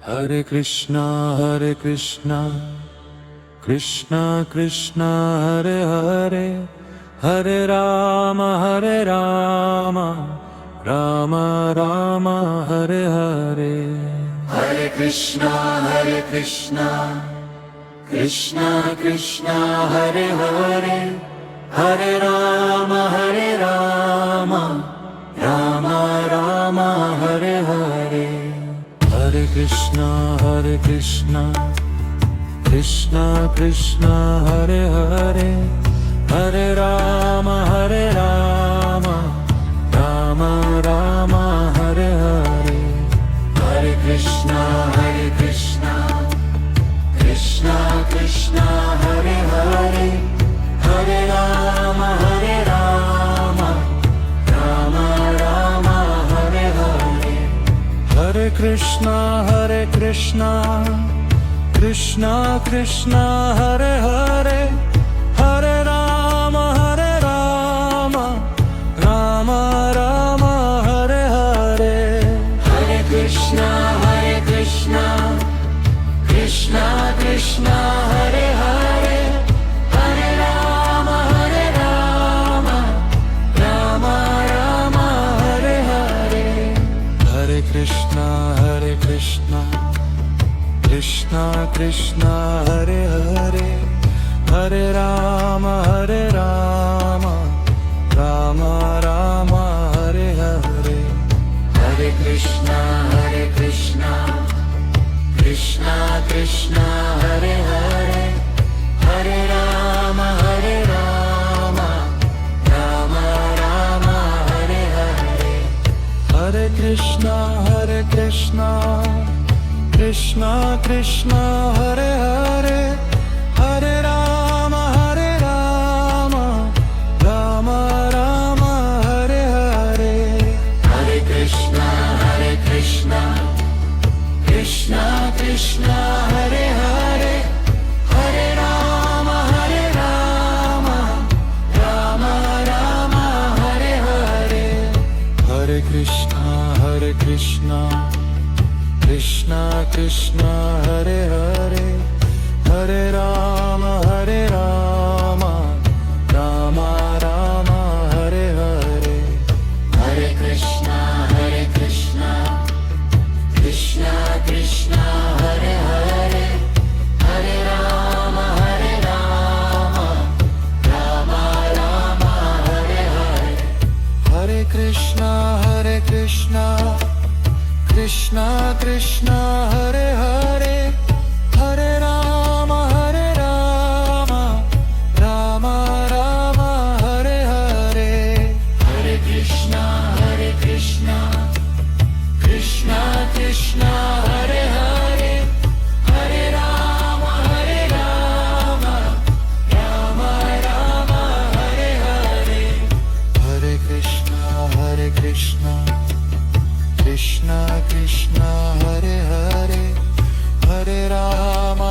Hare Krishna, Krishna Krishna, Hare Hare, Hare Rama, Rama Rama, Hare Hare. Hare Krishna, Krishna Krishna, Hare Hare, Hare Rama, Rama Rama, Hare Hare. Hare Krishna, Krishna Krishna, Hare Hare, Hare Rama, Rama Rama, Hare Hare. Hare Krishna, Krishna Krishna, Hare Hare, Hare Rama, Rama Rama, Hare Hare. Hare Krishna, Krishna Krishna, Hare Hare, Hare Rama, Rama Rama, Hare Hare. Hare Krishna, Krishna Krishna, Hare Hare, Hare Rama, Rama Rama, Hare Hare. Hare Krishna, Krishna Krishna, Hare Hare, Hare Rama, Rama Rama, Hare Hare. Hare Krishna, Krishna Krishna, Hare Hare, Hare Rama, Rama Rama, Hare Hare. Hare Krishna, Krishna Krishna, Hare Hare, Hare Rama, Rama Rama, Hare Hare. Hare Krishna, Krishna Krishna, Hare Hare, Hare Rama, Rama Rama, Hare Hare. Hare Krishna, Krishna Krishna, Hare Hare, Hare Rama, Rama Rama, Hare Hare. Hare Krishna, Krishna Krishna, Hare Hare, Hare Rama, Rama Rama, Hare Hare. Hare Krishna, Krishna Krishna, Hare Hare, Hare Rama, Rama Rama, Hare Hare. Hare Krishna, Krishna Krishna, Hare Hare, Hare Rama, Rama Rama, Hare Hare. Hare Krishna, Krishna Krishna, Hare Hare, Hare Rama,